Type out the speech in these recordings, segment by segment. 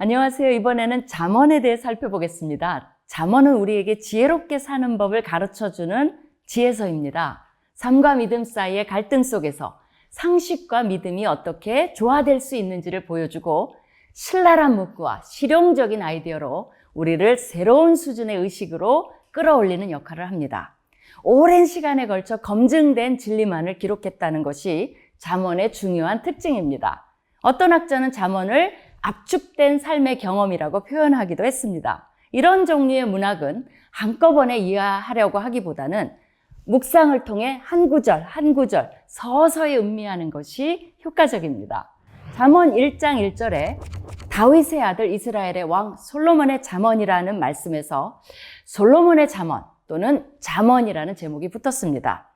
안녕하세요. 이번에는 잠언에 대해 살펴보겠습니다. 잠언은 우리에게 지혜롭게 사는 법을 가르쳐주는 지혜서입니다. 삶과 믿음 사이의 갈등 속에서 상식과 믿음이 어떻게 조화될 수 있는지를 보여주고 신랄한 문구와 실용적인 아이디어로 우리를 새로운 수준의 의식으로 끌어올리는 역할을 합니다. 오랜 시간에 걸쳐 검증된 진리만을 기록했다는 것이 잠언의 중요한 특징입니다. 어떤 학자는 잠언을 압축된 삶의 경험이라고 표현하기도 했습니다. 이런 종류의 문학은 한꺼번에 이해하려고 하기보다는 묵상을 통해 한 구절 한 구절 서서히 음미하는 것이 효과적입니다. 잠언 1장 1절에 다윗의 아들 이스라엘의 왕 솔로몬의 잠언이라는 말씀에서 솔로몬의 잠언 또는 잠언이라는 제목이 붙었습니다.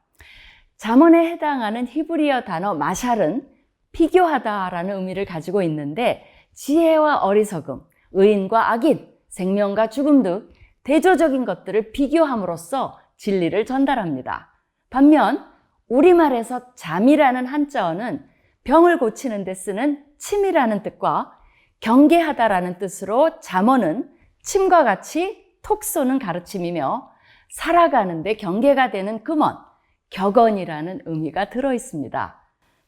잠언에 해당하는 히브리어 단어 마샬은 비교하다라는 의미를 가지고 있는데 지혜와 어리석음, 의인과 악인, 생명과 죽음 등 대조적인 것들을 비교함으로써 진리를 전달합니다. 반면 우리말에서 잠이라는 한자어는 병을 고치는 데 쓰는 침이라는 뜻과 경계하다라는 뜻으로 잠언은 침과 같이 톡 쏘는 가르침이며 살아가는 데 경계가 되는 금언, 격언이라는 의미가 들어 있습니다.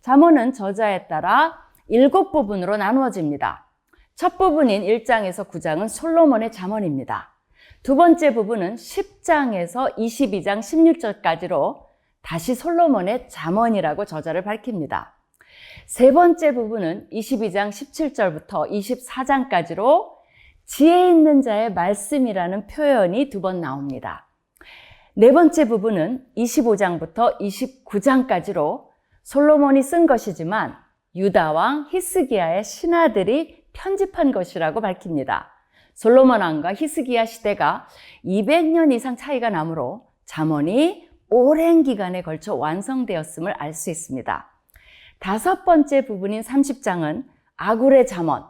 잠언은 저자에 따라 7부분으로 나누어집니다. 첫 부분인 1장에서 9장은 솔로몬의 잠언입니다. 두 번째 부분은 10장에서 22장 16절까지로 다시 솔로몬의 잠언이라고 저자를 밝힙니다. 세 번째 부분은 22장 17절부터 24장까지로 지혜 있는 자의 말씀이라는 표현이 두 번 나옵니다. 네 번째 부분은 25장부터 29장까지로 솔로몬이 쓴 것이지만 유다 왕 히스기야의 신하들이 편집한 것이라고 밝힙니다. 솔로몬 왕과 히스기야 시대가 200년 이상 차이가 나므로 잠언이 오랜 기간에 걸쳐 완성되었음을 알 수 있습니다. 다섯 번째 부분인 30장은 아굴의 잠언,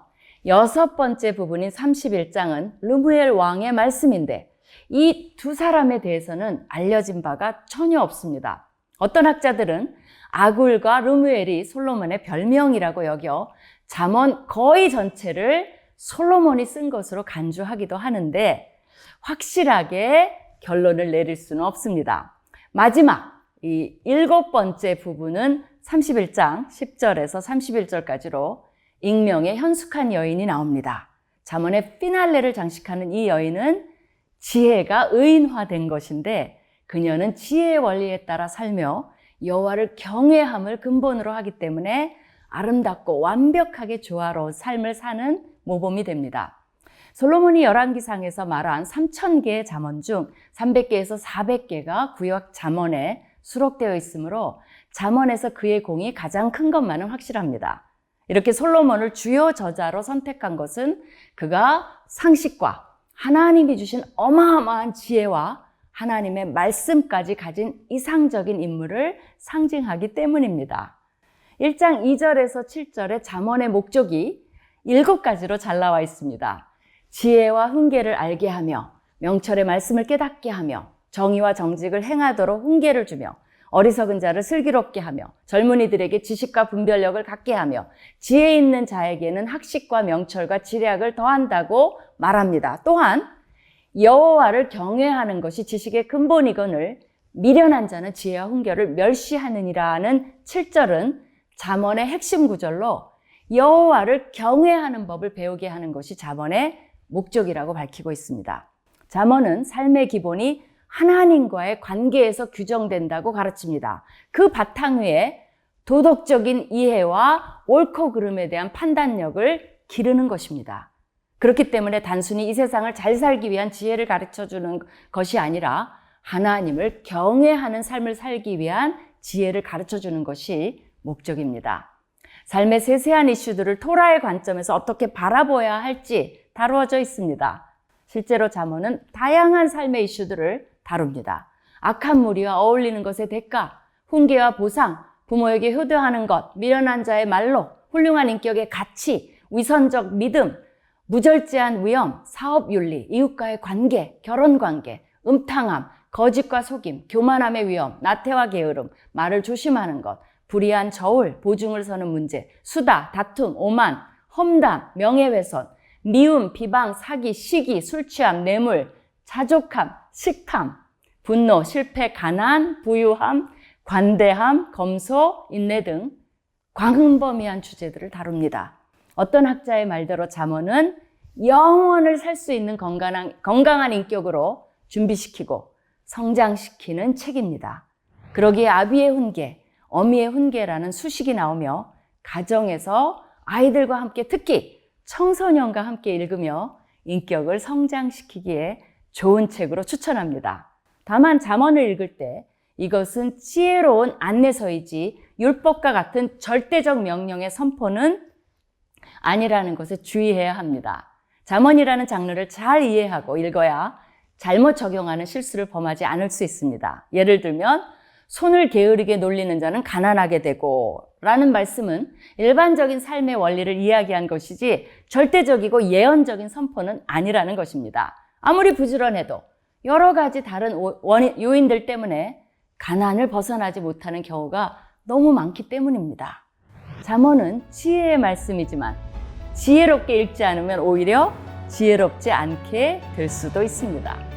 여섯 번째 부분인 31장은 르무엘 왕의 말씀인데 이 두 사람에 대해서는 알려진 바가 전혀 없습니다. 어떤 학자들은 아굴과 르무엘이 솔로몬의 별명이라고 여겨 잠언 거의 전체를 솔로몬이 쓴 것으로 간주하기도 하는데 확실하게 결론을 내릴 수는 없습니다. 마지막 이 7번째 부분은 31장 10절에서 31절까지로 익명의 현숙한 여인이 나옵니다. 잠언의 피날레를 장식하는 이 여인은 지혜가 의인화된 것인데 그녀는 지혜의 원리에 따라 살며 여호와를 경외함을 근본으로 하기 때문에 아름답고 완벽하게 조화로운 삶을 사는 모범이 됩니다. 솔로몬이 열왕기상에서 말한 3000개의 잠언 중 300개에서 400개가 구약 잠언에 수록되어 있으므로 잠언에서 그의 공이 가장 큰 것만은 확실합니다. 이렇게 솔로몬을 주요 저자로 선택한 것은 그가 상식과 하나님이 주신 어마어마한 지혜와 하나님의 말씀까지 가진 이상적인 인물을 상징하기 때문입니다. 1장 2절에서 7절의 잠언의 목적이 7가지로 잘 나와 있습니다. 지혜와 훈계를 알게 하며 명철의 말씀을 깨닫게 하며 정의와 정직을 행하도록 훈계를 주며 어리석은 자를 슬기롭게 하며 젊은이들에게 지식과 분별력을 갖게 하며 지혜 있는 자에게는 학식과 명철과 지략을 더한다고 말합니다. 또한 여호와를 경외하는 것이 지식의 근본이거늘 미련한 자는 지혜와 훈계를 멸시하느니라는 7절은 잠언의 핵심 구절로 여호와를 경외하는 법을 배우게 하는 것이 잠언의 목적이라고 밝히고 있습니다. 잠언은 삶의 기본이 하나님과의 관계에서 규정된다고 가르칩니다. 그 바탕 위에 도덕적인 이해와 옳고 그름에 대한 판단력을 기르는 것입니다. 그렇기 때문에 단순히 이 세상을 잘 살기 위한 지혜를 가르쳐주는 것이 아니라 하나님을 경외하는 삶을 살기 위한 지혜를 가르쳐주는 것이 목적입니다. 삶의 세세한 이슈들을 토라의 관점에서 어떻게 바라보아야 할지 다루어져 있습니다. 실제로 잠언은 다양한 삶의 이슈들을 다룹니다. 악한 무리와 어울리는 것의 대가, 훈계와 보상, 부모에게 효도하는 것, 미련한 자의 말로, 훌륭한 인격의 가치, 위선적 믿음, 무절제한 위험, 사업윤리, 이웃과의 관계, 결혼관계, 음탕함, 거짓과 속임, 교만함의 위험, 나태와 게으름, 말을 조심하는 것, 불의한 저울, 보증을 서는 문제, 수다, 다툼, 오만, 험담, 명예훼손, 미움, 비방, 사기, 시기, 술 취함, 뇌물, 자족함, 식탐, 분노, 실패, 가난, 부유함, 관대함, 검소, 인내 등 광범위한 주제들을 다룹니다. 어떤 학자의 말대로 잠언은 영원을 살 수 있는 건강한 인격으로 준비시키고 성장시키는 책입니다. 그러기에 아비의 훈계, 어미의 훈계라는 수식이 나오며 가정에서 아이들과 함께 특히 청소년과 함께 읽으며 인격을 성장시키기에 좋은 책으로 추천합니다. 다만 잠언을 읽을 때 이것은 지혜로운 안내서이지 율법과 같은 절대적 명령의 선포는 아니라는 것에 주의해야 합니다. 잠언이라는 장르를 잘 이해하고 읽어야 잘못 적용하는 실수를 범하지 않을 수 있습니다. 예를 들면 손을 게으르게 놀리는 자는 가난하게 되고 라는 말씀은 일반적인 삶의 원리를 이야기한 것이지 절대적이고 예언적인 선포는 아니라는 것입니다. 아무리 부지런해도 여러 가지 다른 요인들 때문에 가난을 벗어나지 못하는 경우가 너무 많기 때문입니다. 잠언은 지혜의 말씀이지만 지혜롭게 읽지 않으면 오히려 지혜롭지 않게 될 수도 있습니다.